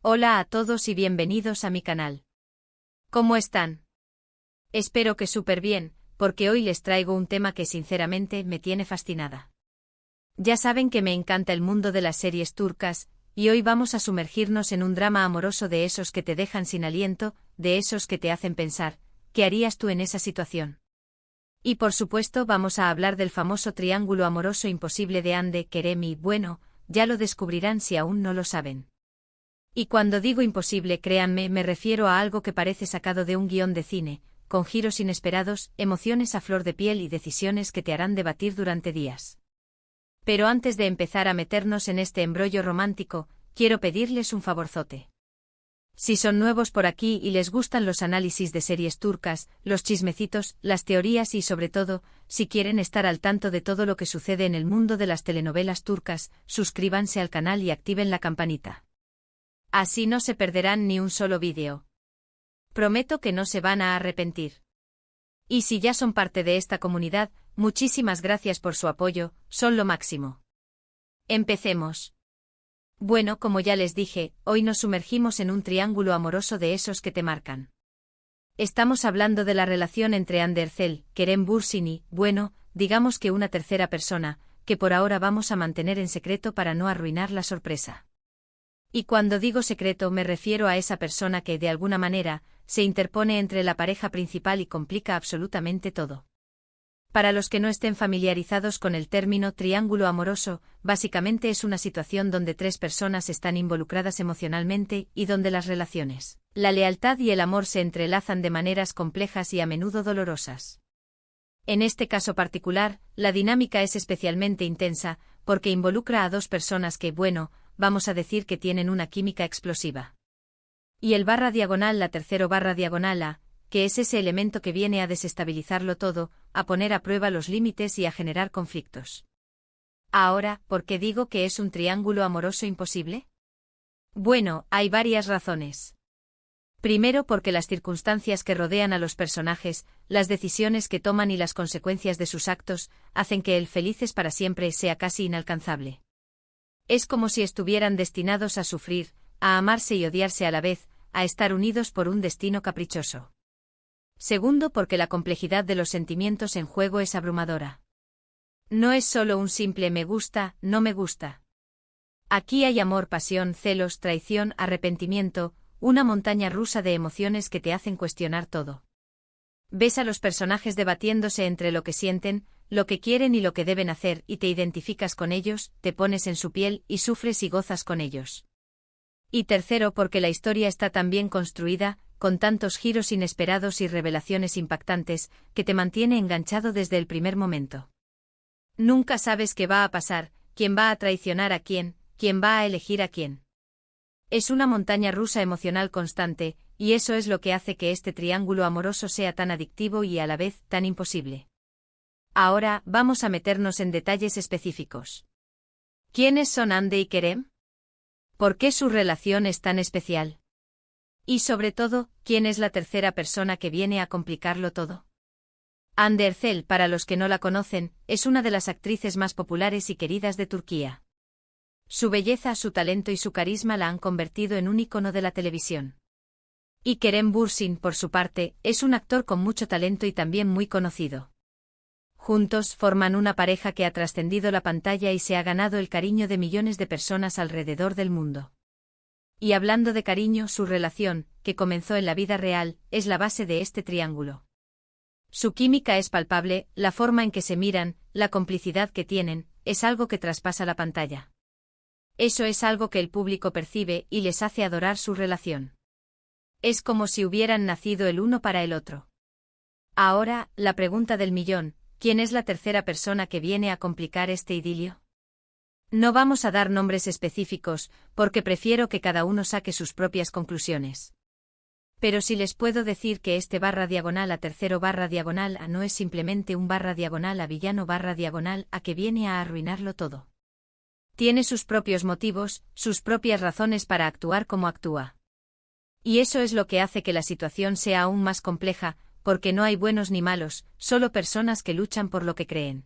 Hola a todos y bienvenidos a mi canal. ¿Cómo están? Espero que súper bien, porque hoy les traigo un tema que sinceramente me tiene fascinada. Ya saben que me encanta el mundo de las series turcas, y hoy vamos a sumergirnos en un drama amoroso de esos que te dejan sin aliento, de esos que te hacen pensar, ¿qué harías tú en esa situación? Y por supuesto vamos a hablar del famoso triángulo amoroso imposible de Hande, Kerem y, bueno, ya lo descubrirán si aún no lo saben. Y cuando digo imposible, créanme, me refiero a algo que parece sacado de un guión de cine, con giros inesperados, emociones a flor de piel y decisiones que te harán debatir durante días. Pero antes de empezar a meternos en este embrollo romántico, quiero pedirles un favorzote. Si son nuevos por aquí y les gustan los análisis de series turcas, los chismecitos, las teorías y sobre todo, si quieren estar al tanto de todo lo que sucede en el mundo de las telenovelas turcas, suscríbanse al canal y activen la campanita. Así no se perderán ni un solo vídeo. Prometo que no se van a arrepentir. Y si ya son parte de esta comunidad, muchísimas gracias por su apoyo, son lo máximo. Empecemos. Bueno, como ya les dije, hoy nos sumergimos en un triángulo amoroso de esos que te marcan. Estamos hablando de la relación entre Hande Erçel, Kerem Bürsin y, bueno, digamos que una tercera persona, que por ahora vamos a mantener en secreto para no arruinar la sorpresa. Y cuando digo secreto me refiero a esa persona que, de alguna manera, se interpone entre la pareja principal y complica absolutamente todo. Para los que no estén familiarizados con el término triángulo amoroso, básicamente es una situación donde tres personas están involucradas emocionalmente y donde las relaciones, la lealtad y el amor se entrelazan de maneras complejas y a menudo dolorosas. En este caso particular, la dinámica es especialmente intensa, porque involucra a dos personas que, bueno, vamos a decir que tienen una química explosiva. Y el la tercero A, que es ese elemento que viene a desestabilizarlo todo, a poner a prueba los límites y a generar conflictos. Ahora, ¿por qué digo que es un triángulo amoroso imposible? Bueno, hay varias razones. Primero, porque las circunstancias que rodean a los personajes, las decisiones que toman y las consecuencias de sus actos, hacen que el felices para siempre sea casi inalcanzable. Es como si estuvieran destinados a sufrir, a amarse y odiarse a la vez, a estar unidos por un destino caprichoso. Segundo, porque la complejidad de los sentimientos en juego es abrumadora. No es solo un simple me gusta, no me gusta. Aquí hay amor, pasión, celos, traición, arrepentimiento, una montaña rusa de emociones que te hacen cuestionar todo. Ves a los personajes debatiéndose entre lo que sienten, lo que quieren y lo que deben hacer, y te identificas con ellos, te pones en su piel y sufres y gozas con ellos. Y tercero, porque la historia está tan bien construida, con tantos giros inesperados y revelaciones impactantes, que te mantiene enganchado desde el primer momento. Nunca sabes qué va a pasar, quién va a traicionar a quién va a elegir a quién. Es una montaña rusa emocional constante, y eso es lo que hace que este triángulo amoroso sea tan adictivo y a la vez tan imposible. Ahora, vamos a meternos en detalles específicos. ¿Quiénes son Hande y Kerem? ¿Por qué su relación es tan especial? Y sobre todo, ¿quién es la tercera persona que viene a complicarlo todo? Hande Erçel, para los que no la conocen, es una de las actrices más populares y queridas de Turquía. Su belleza, su talento y su carisma la han convertido en un ícono de la televisión. Y Kerem Bürsin, por su parte, es un actor con mucho talento y también muy conocido. Juntos forman una pareja que ha trascendido la pantalla y se ha ganado el cariño de millones de personas alrededor del mundo. Y hablando de cariño, su relación, que comenzó en la vida real, es la base de este triángulo. Su química es palpable, la forma en que se miran, la complicidad que tienen, es algo que traspasa la pantalla. Eso es algo que el público percibe y les hace adorar su relación. Es como si hubieran nacido el uno para el otro. Ahora, la pregunta del millón, ¿quién es la tercera persona que viene a complicar este idilio? No vamos a dar nombres específicos, porque prefiero que cada uno saque sus propias conclusiones. Pero sí les puedo decir que este /a tercero /a no es simplemente un /a villano /a que viene a arruinarlo todo. Tiene sus propios motivos, sus propias razones para actuar como actúa. Y eso es lo que hace que la situación sea aún más compleja, porque no hay buenos ni malos, solo personas que luchan por lo que creen.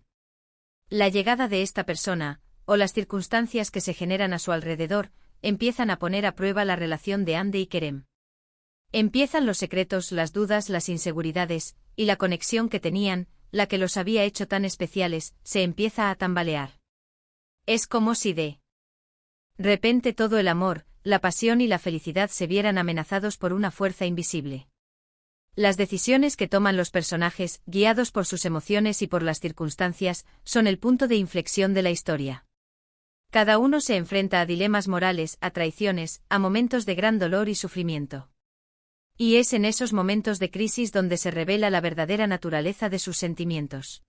La llegada de esta persona, o las circunstancias que se generan a su alrededor, empiezan a poner a prueba la relación de Ande y Kerem. Empiezan los secretos, las dudas, las inseguridades, y la conexión que tenían, la que los había hecho tan especiales, se empieza a tambalear. Es como si de repente todo el amor, la pasión y la felicidad se vieran amenazados por una fuerza invisible. Las decisiones que toman los personajes, guiados por sus emociones y por las circunstancias, son el punto de inflexión de la historia. Cada uno se enfrenta a dilemas morales, a traiciones, a momentos de gran dolor y sufrimiento. Y es en esos momentos de crisis donde se revela la verdadera naturaleza de sus sentimientos.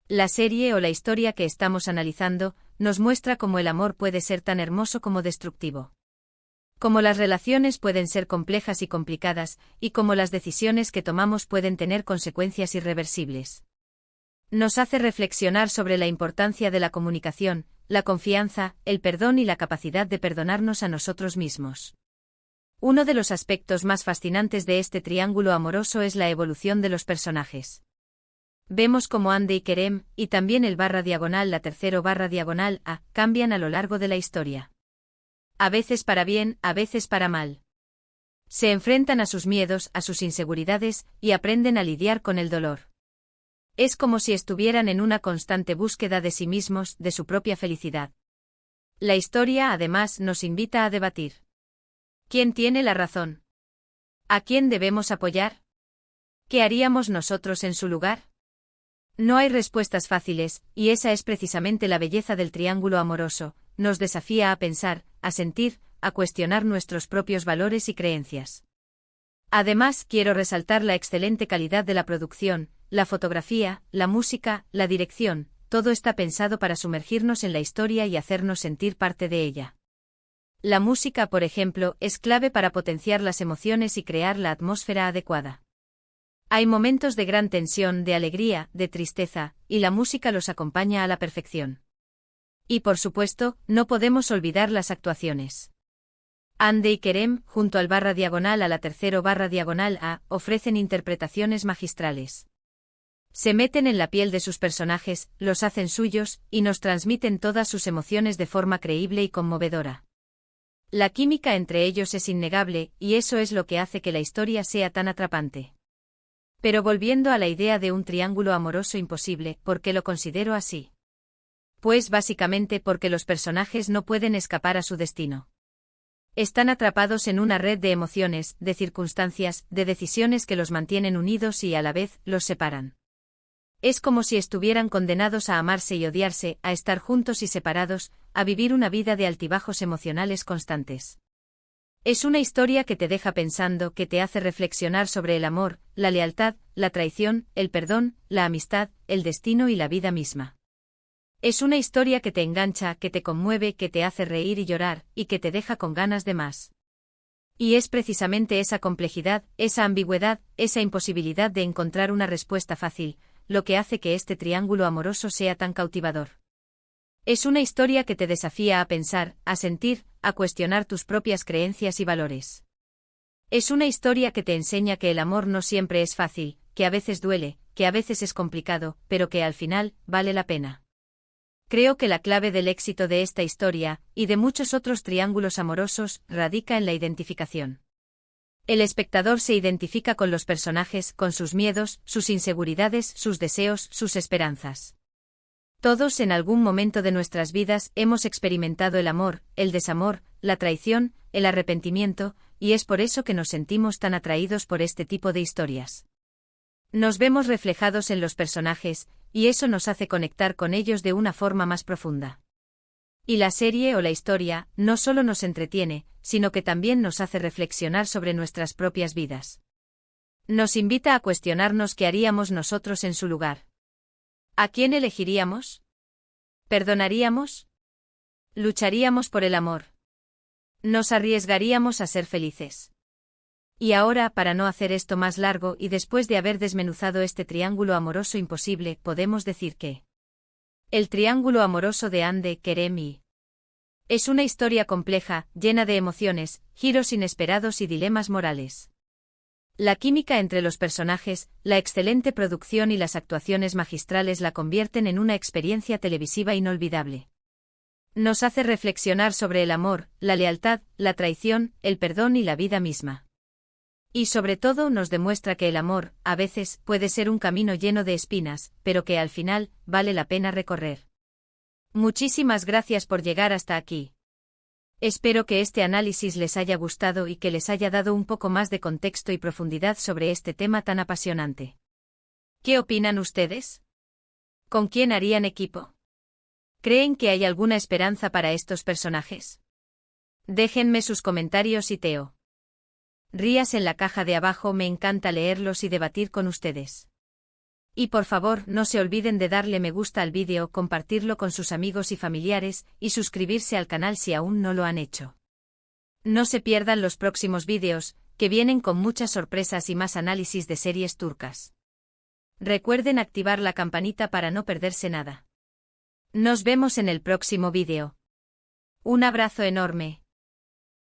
La serie o la historia que estamos analizando nos muestra cómo el amor puede ser tan hermoso como destructivo. Cómo las relaciones pueden ser complejas y complicadas, y cómo las decisiones que tomamos pueden tener consecuencias irreversibles. Nos hace reflexionar sobre la importancia de la comunicación, la confianza, el perdón y la capacidad de perdonarnos a nosotros mismos. Uno de los aspectos más fascinantes de este triángulo amoroso es la evolución de los personajes. Vemos cómo Ande y Kerem, y también el /la tercero /A, cambian a lo largo de la historia. A veces para bien, a veces para mal. Se enfrentan a sus miedos, a sus inseguridades, y aprenden a lidiar con el dolor. Es como si estuvieran en una constante búsqueda de sí mismos, de su propia felicidad. La historia, además, nos invita a debatir. ¿Quién tiene la razón? ¿A quién debemos apoyar? ¿Qué haríamos nosotros en su lugar? No hay respuestas fáciles, y esa es precisamente la belleza del triángulo amoroso, nos desafía a pensar, a sentir, a cuestionar nuestros propios valores y creencias. Además, quiero resaltar la excelente calidad de la producción, la fotografía, la música, la dirección, todo está pensado para sumergirnos en la historia y hacernos sentir parte de ella. La música, por ejemplo, es clave para potenciar las emociones y crear la atmósfera adecuada. Hay momentos de gran tensión, de alegría, de tristeza, y la música los acompaña a la perfección. Y por supuesto, no podemos olvidar las actuaciones. Ande y Kerem, junto al /a la tercero /A, ofrecen interpretaciones magistrales. Se meten en la piel de sus personajes, los hacen suyos, y nos transmiten todas sus emociones de forma creíble y conmovedora. La química entre ellos es innegable, y eso es lo que hace que la historia sea tan atrapante. Pero volviendo a la idea de un triángulo amoroso imposible, ¿por qué lo considero así? Pues básicamente porque los personajes no pueden escapar a su destino. Están atrapados en una red de emociones, de circunstancias, de decisiones que los mantienen unidos y a la vez los separan. Es como si estuvieran condenados a amarse y odiarse, a estar juntos y separados, a vivir una vida de altibajos emocionales constantes. Es una historia que te deja pensando, que te hace reflexionar sobre el amor, la lealtad, la traición, el perdón, la amistad, el destino y la vida misma. Es una historia que te engancha, que te conmueve, que te hace reír y llorar, y que te deja con ganas de más. Y es precisamente esa complejidad, esa ambigüedad, esa imposibilidad de encontrar una respuesta fácil, lo que hace que este triángulo amoroso sea tan cautivador. Es una historia que te desafía a pensar, a sentir, a cuestionar tus propias creencias y valores. Es una historia que te enseña que el amor no siempre es fácil, que a veces duele, que a veces es complicado, pero que al final, vale la pena. Creo que la clave del éxito de esta historia, y de muchos otros triángulos amorosos, radica en la identificación. El espectador se identifica con los personajes, con sus miedos, sus inseguridades, sus deseos, sus esperanzas. Todos en algún momento de nuestras vidas hemos experimentado el amor, el desamor, la traición, el arrepentimiento, y es por eso que nos sentimos tan atraídos por este tipo de historias. Nos vemos reflejados en los personajes, y eso nos hace conectar con ellos de una forma más profunda. Y la serie o la historia no solo nos entretiene, sino que también nos hace reflexionar sobre nuestras propias vidas. Nos invita a cuestionarnos qué haríamos nosotros en su lugar. ¿A quién elegiríamos? ¿Perdonaríamos? ¿Lucharíamos por el amor? ¿Nos arriesgaríamos a ser felices? Y ahora, para no hacer esto más largo y después de haber desmenuzado este triángulo amoroso imposible, podemos decir que el triángulo amoroso de Ande, Kerem y es una historia compleja, llena de emociones, giros inesperados y dilemas morales. La química entre los personajes, la excelente producción y las actuaciones magistrales la convierten en una experiencia televisiva inolvidable. Nos hace reflexionar sobre el amor, la lealtad, la traición, el perdón y la vida misma. Y sobre todo nos demuestra que el amor, a veces, puede ser un camino lleno de espinas, pero que al final, vale la pena recorrer. Muchísimas gracias por llegar hasta aquí. Espero que este análisis les haya gustado y que les haya dado un poco más de contexto y profundidad sobre este tema tan apasionante. ¿Qué opinan ustedes? ¿Con quién harían equipo? ¿Creen que hay alguna esperanza para estos personajes? Déjenme sus comentarios y Teo. Rías en la caja de abajo, me encanta leerlos y debatir con ustedes. Y por favor, no se olviden de darle me gusta al vídeo, compartirlo con sus amigos y familiares, y suscribirse al canal si aún no lo han hecho. No se pierdan los próximos vídeos, que vienen con muchas sorpresas y más análisis de series turcas. Recuerden activar la campanita para no perderse nada. Nos vemos en el próximo vídeo. Un abrazo enorme.